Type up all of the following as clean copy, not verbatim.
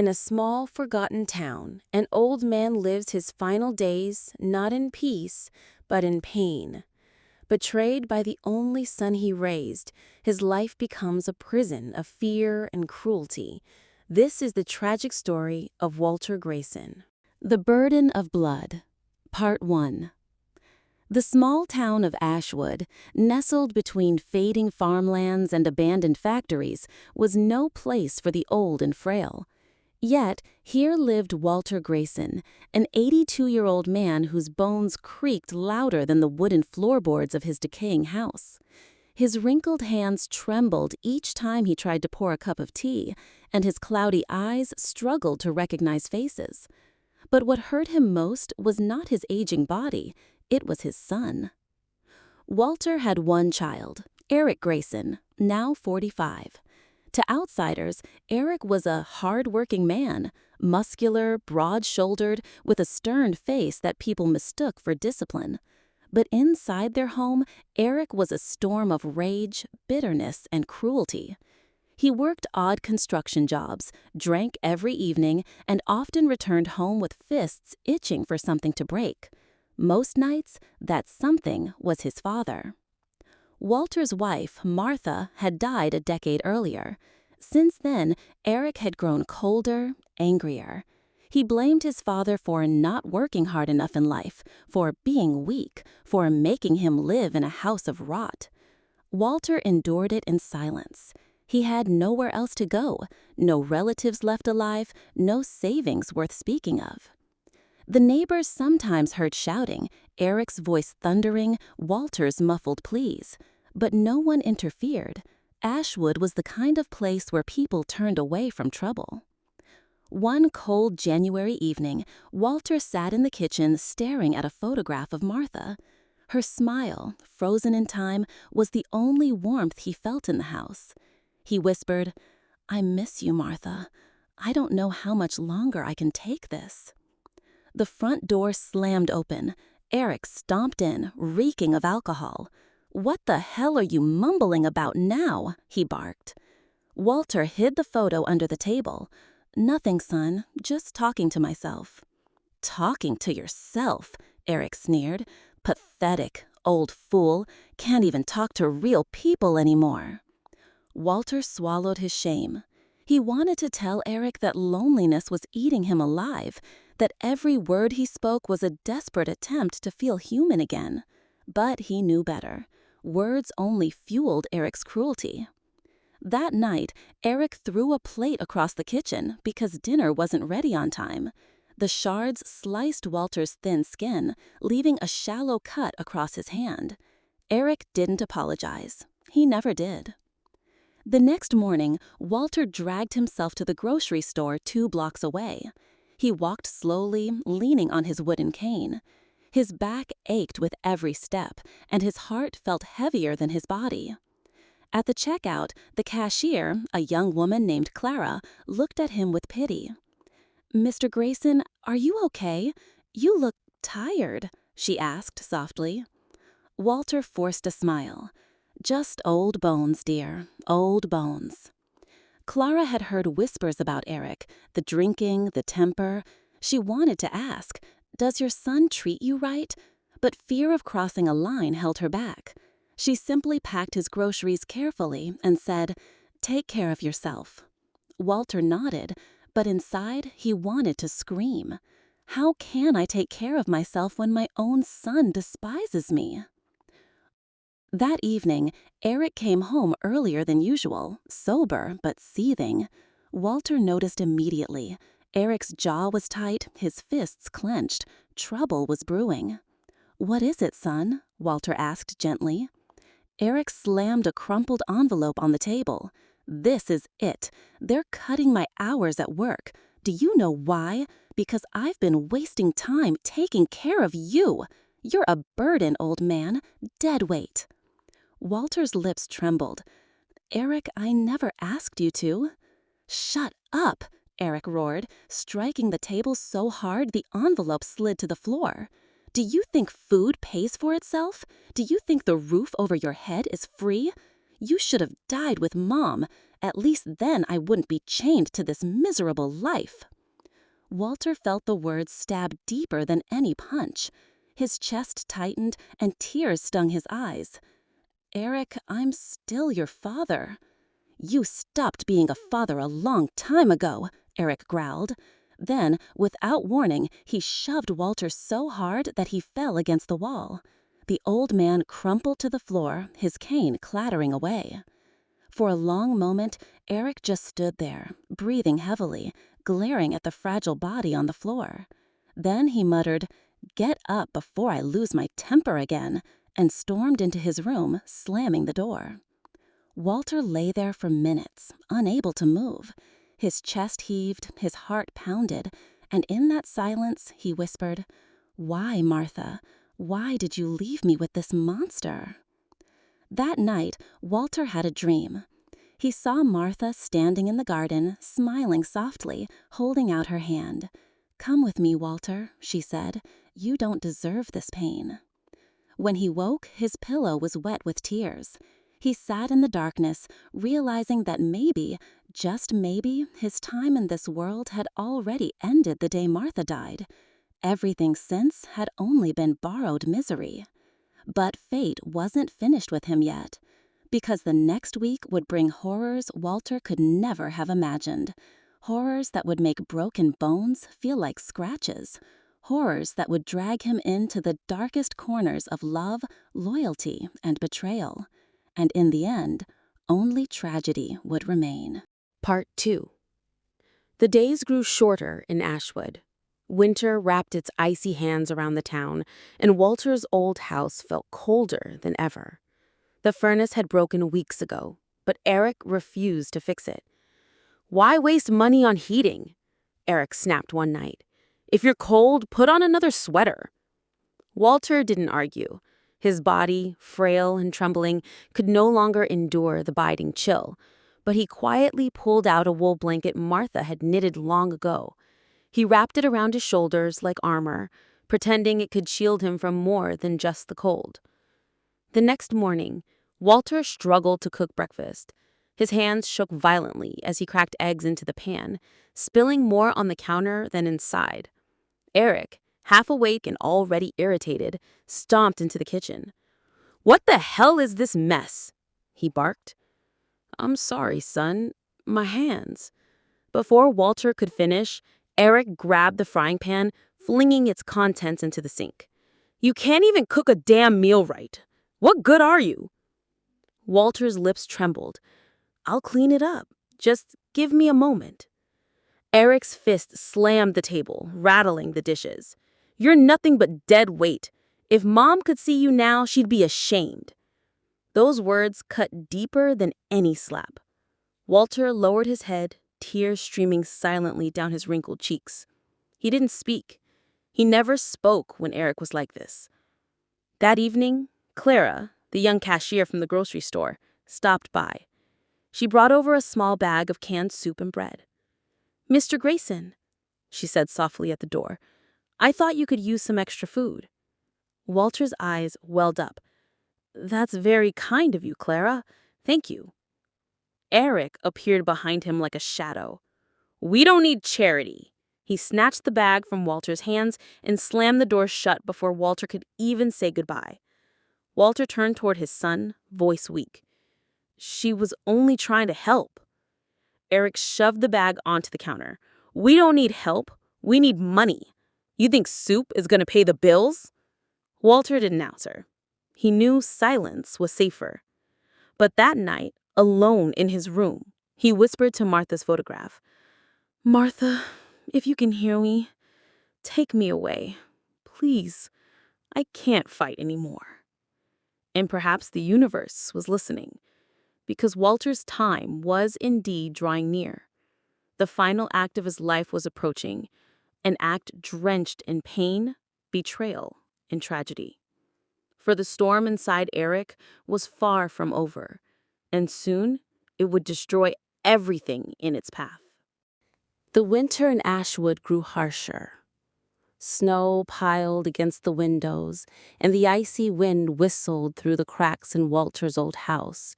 In a small, forgotten town, an old man lives his final days not in peace, but in pain. Betrayed by the only son he raised, his life becomes a prison of fear and cruelty. This is the tragic story of Walter Grayson. The Burden of Blood, Part 1. The small town of Ashwood, nestled between fading farmlands and abandoned factories, was no place for the old and frail. Yet, here lived Walter Grayson, an 82-year-old man whose bones creaked louder than the wooden floorboards of his decaying house. His wrinkled hands trembled each time he tried to pour a cup of tea, and his cloudy eyes struggled to recognize faces. But what hurt him most was not his aging body, it was his son. Walter had one child, Eric Grayson, now 45. To outsiders, Eric was a hard-working man, muscular, broad-shouldered, with a stern face that people mistook for discipline. But inside their home, Eric was a storm of rage, bitterness, and cruelty. He worked odd construction jobs, drank every evening, and often returned home with fists itching for something to break. Most nights, that something was his father. Walter's wife, Martha, had died a decade earlier. Since then, Eric had grown colder, angrier. He blamed his father for not working hard enough in life, for being weak, for making him live in a house of rot. Walter endured it in silence. He had nowhere else to go, no relatives left alive, no savings worth speaking of. The neighbors sometimes heard shouting, Eric's voice thundering, Walter's muffled pleas. But no one interfered. Ashwood was the kind of place where people turned away from trouble. One cold January evening, Walter sat in the kitchen staring at a photograph of Martha. Her smile, frozen in time, was the only warmth he felt in the house. He whispered, "I miss you, Martha. I don't know how much longer I can take this." The front door slammed open. Eric stomped in, reeking of alcohol. "What the hell are you mumbling about now?" he barked. Walter hid the photo under the table. "Nothing, son, just talking to myself." "Talking to yourself?" Eric sneered. "Pathetic, old fool, can't even talk to real people anymore." Walter swallowed his shame. He wanted to tell Eric that loneliness was eating him alive, that every word he spoke was a desperate attempt to feel human again. But he knew better. Words only fueled Eric's cruelty. That night, Eric threw a plate across the kitchen because dinner wasn't ready on time. The shards sliced Walter's thin skin, leaving a shallow cut across his hand. Eric didn't apologize. He never did. The next morning, Walter dragged himself to the grocery store 2 blocks away. He walked slowly, leaning on his wooden cane. His back ached with every step, and his heart felt heavier than his body. At the checkout, the cashier, a young woman named Clara, looked at him with pity. "Mr. Grayson, are you okay? You look tired," she asked softly. Walter forced a smile. "Just old bones, dear, old bones." Clara had heard whispers about Eric, the drinking, the temper. She wanted to ask, "Does your son treat you right?" But fear of crossing a line held her back. She simply packed his groceries carefully and said, "Take care of yourself." Walter nodded, but inside he wanted to scream. "How can I take care of myself when my own son despises me?" That evening, Eric came home earlier than usual, sober but seething. Walter noticed immediately. Eric's jaw was tight, his fists clenched. Trouble was brewing. "What is it, son?" Walter asked gently. Eric slammed a crumpled envelope on the table. "This is it. They're cutting my hours at work. Do you know why? Because I've been wasting time taking care of you. You're a burden, old man. Dead weight." Walter's lips trembled. "Eric, I never asked you to." "Shut up," Eric roared, striking the table so hard the envelope slid to the floor. "Do you think food pays for itself? Do you think the roof over your head is free? You should have died with Mom. At least then I wouldn't be chained to this miserable life. Walter felt the words stab deeper than any punch. His chest tightened and tears stung his eyes. Eric, I'm still your father. You stopped being a father a long time ago, Eric growled. Then, without warning, he shoved Walter so hard that he fell against the wall. The old man crumpled to the floor, his cane clattering away. For a long moment, Eric just stood there, breathing heavily, glaring at the fragile body on the floor. Then he muttered, "Get up before I lose my temper again," and stormed into his room, slamming the door. Walter lay there for minutes, unable to move. His chest heaved, his heart pounded, and in that silence he whispered, "Why, Martha? Why did you leave me with this monster?" That night, Walter had a dream. He saw Martha standing in the garden, smiling softly, holding out her hand. "Come with me, Walter," she said. "You don't deserve this pain." When he woke, his pillow was wet with tears. He sat in the darkness, realizing that maybe, just maybe, his time in this world had already ended the day Martha died. Everything since had only been borrowed misery. But fate wasn't finished with him yet, because the next week would bring horrors Walter could never have imagined. Horrors that would make broken bones feel like scratches. Horrors that would drag him into the darkest corners of love, loyalty, and betrayal. And in the end, only tragedy would remain. Part 2. The days grew shorter in Ashwood. Winter wrapped its icy hands around the town, and Walter's old house felt colder than ever. The furnace had broken weeks ago, but Eric refused to fix it. "Why waste money on heating?" Eric snapped one night. "If you're cold, put on another sweater." Walter didn't argue. His body, frail and trembling, could no longer endure the biting chill, but he quietly pulled out a wool blanket Martha had knitted long ago. He wrapped it around his shoulders like armor, pretending it could shield him from more than just the cold. The next morning, Walter struggled to cook breakfast. His hands shook violently as he cracked eggs into the pan, spilling more on the counter than inside. Eric, half awake and already irritated, stomped into the kitchen. "What the hell is this mess?" he barked. "I'm sorry, son. My hands." Before Walter could finish, Eric grabbed the frying pan, flinging its contents into the sink. "You can't even cook a damn meal right. What good are you?" Walter's lips trembled. "I'll clean it up. Just give me a moment." Eric's fist slammed the table, rattling the dishes. "You're nothing but dead weight. If Mom could see you now, she'd be ashamed." Those words cut deeper than any slap. Walter lowered his head, tears streaming silently down his wrinkled cheeks. He didn't speak. He never spoke when Eric was like this. That evening, Clara, the young cashier from the grocery store, stopped by. She brought over a small bag of canned soup and bread. "Mr. Grayson," she said softly at the door, "I thought you could use some extra food." Walter's eyes welled up. "That's very kind of you, Clara. Thank you." Eric appeared behind him like a shadow. "We don't need charity." He snatched the bag from Walter's hands and slammed the door shut before Walter could even say goodbye. Walter turned toward his son, voice weak. "She was only trying to help." Eric shoved the bag onto the counter. "We don't need help. We need money. You think soup is going to pay the bills?" Walter didn't answer. He knew silence was safer. But that night, alone in his room, he whispered to Martha's photograph, "Martha, if you can hear me, take me away. Please, I can't fight anymore." And perhaps the universe was listening, because Walter's time was indeed drawing near. The final act of his life was approaching, an act drenched in pain, betrayal, and tragedy. For the storm inside Eric was far from over, and soon it would destroy everything in its path. The winter in Ashwood grew harsher. Snow piled against the windows, and the icy wind whistled through the cracks in Walter's old house.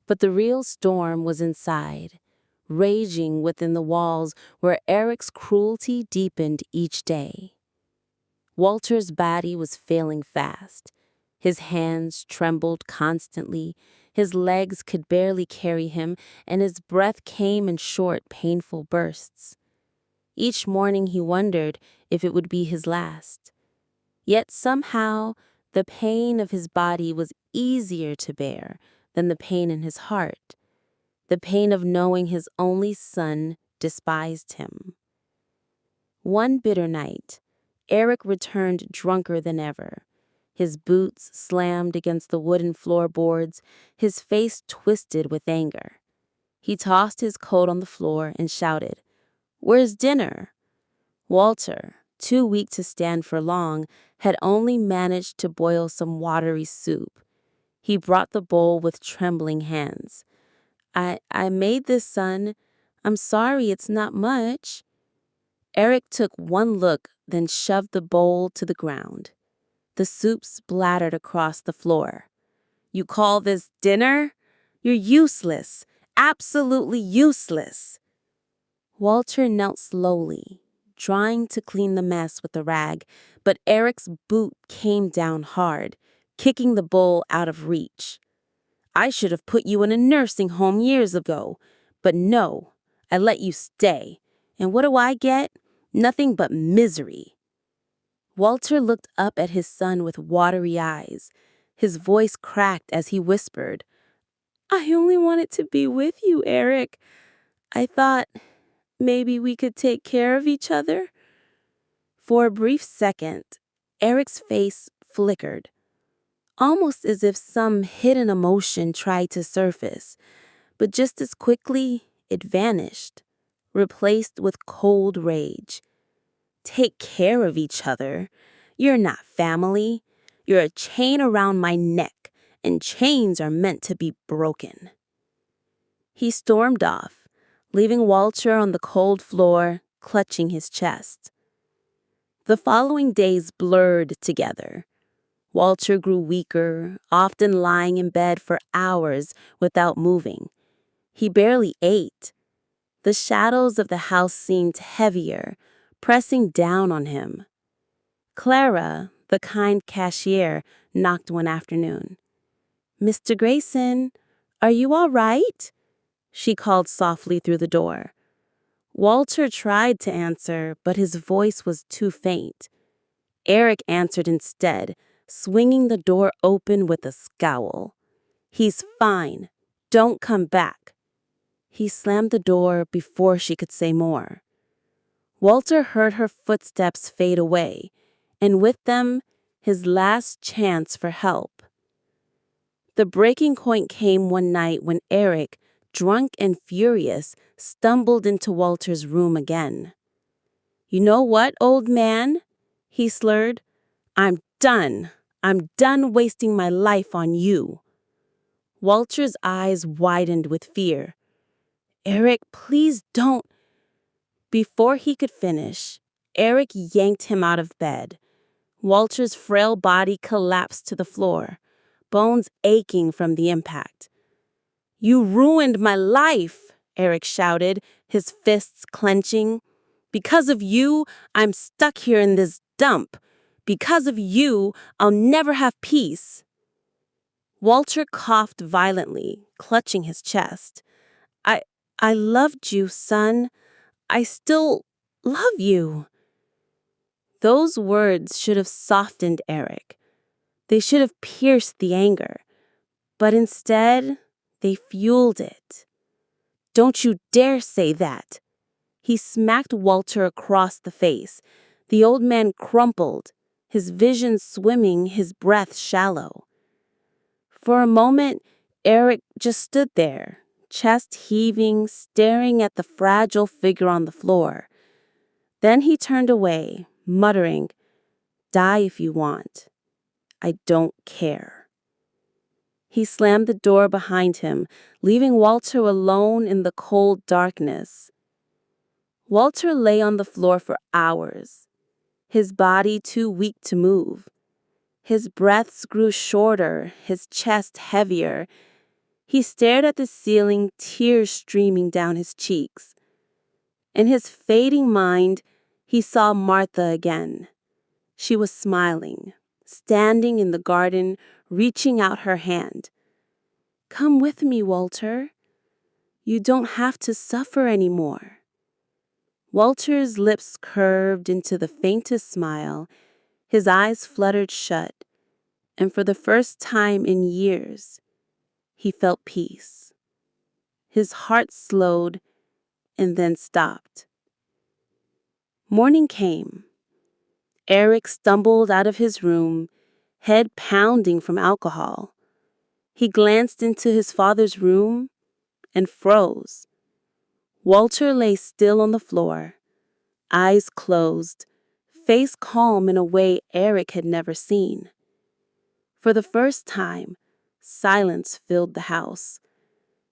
But the real storm was inside, raging within the walls where Eric's cruelty deepened each day. Walter's body was failing fast. His hands trembled constantly, his legs could barely carry him, and his breath came in short, painful bursts. Each morning he wondered if it would be his last. Yet somehow, the pain of his body was easier to bear than the pain in his heart, the pain of knowing his only son despised him. One bitter night, Eric returned drunker than ever. His boots slammed against the wooden floorboards, his face twisted with anger. He tossed his coat on the floor and shouted, "Where's dinner?" Walter, too weak to stand for long, had only managed to boil some watery soup. He brought the bowl with trembling hands. I made this, son. I'm sorry it's not much." Eric took one look, then shoved the bowl to the ground. The soup splattered across the floor. "You call this dinner? You're useless. Absolutely useless." Walter knelt slowly, trying to clean the mess with a rag, but Eric's boot came down hard, kicking the bowl out of reach. "I should have put you in a nursing home years ago. But no, I let you stay. And what do I get? Nothing but misery." Walter looked up at his son with watery eyes. His voice cracked as he whispered, "I only wanted to be with you, Eric. I thought maybe we could take care of each other." For a brief second, Eric's face flickered, almost as if some hidden emotion tried to surface, but just as quickly it vanished, replaced with cold rage. "Take care of each other? You're not family. You're a chain around my neck, and chains are meant to be broken." He stormed off, leaving Walter on the cold floor, clutching his chest. The following days blurred together. Walter grew weaker, often lying in bed for hours without moving. He barely ate. The shadows of the house seemed heavier, pressing down on him. Clara, the kind cashier, knocked one afternoon. "Mr. Grayson, are you all right?" she called softly through the door. Walter tried to answer, but his voice was too faint. Eric answered instead, swinging the door open with a scowl. "He's fine. Don't come back." He slammed the door before she could say more. Walter heard her footsteps fade away, and with them, his last chance for help. The breaking point came one night when Eric, drunk and furious, stumbled into Walter's room again. "You know what, old man?" he slurred. "I'm done. I'm done wasting my life on you." Walter's eyes widened with fear. "Eric, please don't." Before he could finish, Eric yanked him out of bed. Walter's frail body collapsed to the floor, bones aching from the impact. "You ruined my life," Eric shouted, his fists clenching. "Because of you, I'm stuck here in this dump. Because of you, I'll never have peace." Walter coughed violently, clutching his chest. I loved you, son. I still love you." Those words should have softened Eric. They should have pierced the anger. But instead, they fueled it. "Don't you dare say that." He smacked Walter across the face. The old man crumpled, his vision swimming, his breath shallow. For a moment, Eric just stood there, chest heaving, staring at the fragile figure on the floor. Then he turned away, muttering, "Die if you want. I don't care." He slammed the door behind him, leaving Walter alone in the cold darkness. Walter lay on the floor for hours, his body too weak to move. His breaths grew shorter, his chest heavier. He stared at the ceiling, tears streaming down his cheeks. In his fading mind, he saw Martha again. She was smiling, standing in the garden, reaching out her hand. "Come with me, Walter. You don't have to suffer anymore." Walter's lips curved into the faintest smile, his eyes fluttered shut, and for the first time in years, he felt peace. His heart slowed and then stopped. Morning came. Eric stumbled out of his room, head pounding from alcohol. He glanced into his father's room and froze. Walter lay still on the floor, eyes closed, face calm in a way Eric had never seen. For the first time, silence filled the house.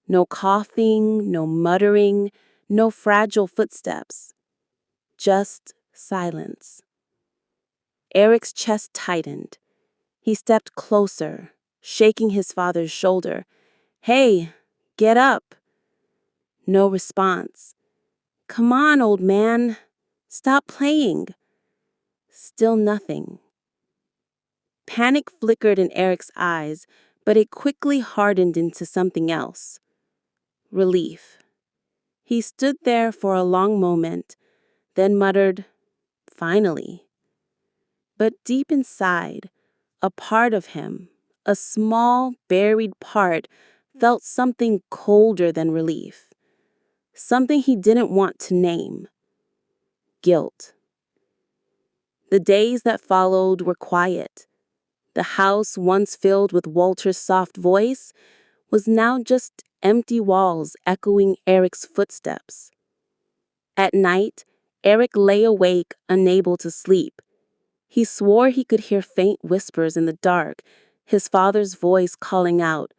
No coughing, no muttering, no fragile footsteps. Just silence. Eric's chest tightened. He stepped closer, shaking his father's shoulder. "Hey, get up." No response. "Come on, old man. Stop playing." Still nothing. Panic flickered in Eric's eyes, but it quickly hardened into something else. Relief. He stood there for a long moment, then muttered, "Finally." But deep inside, a part of him, a small, buried part, felt something colder than relief. Something he didn't want to name. Guilt. The days that followed were quiet. The house, once filled with Walter's soft voice, was now just empty walls echoing Eric's footsteps. At night, Eric lay awake, unable to sleep. He swore he could hear faint whispers in the dark, his father's voice calling out,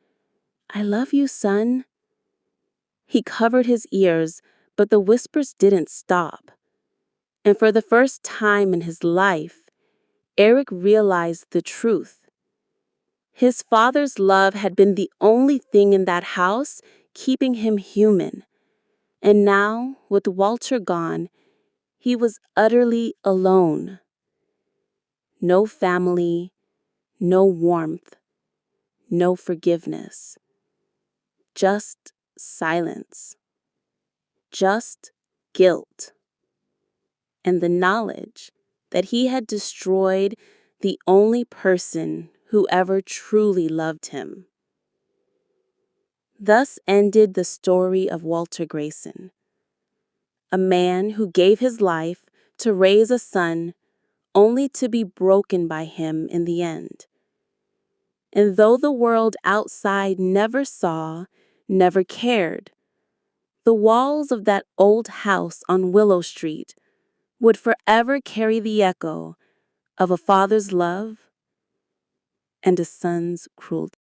"I love you, son." He covered his ears, but the whispers didn't stop. And for the first time in his life, Eric realized the truth. His father's love had been the only thing in that house keeping him human. And now, with Walter gone, he was utterly alone. No family, no warmth, no forgiveness. Just silence. Just guilt. And the knowledge that he had destroyed the only person who ever truly loved him. Thus ended the story of Walter Grayson, a man who gave his life to raise a son only to be broken by him in the end. And though the world outside never saw, never cared, the walls of that old house on Willow Street would forever carry the echo of a father's love and a son's cruelty.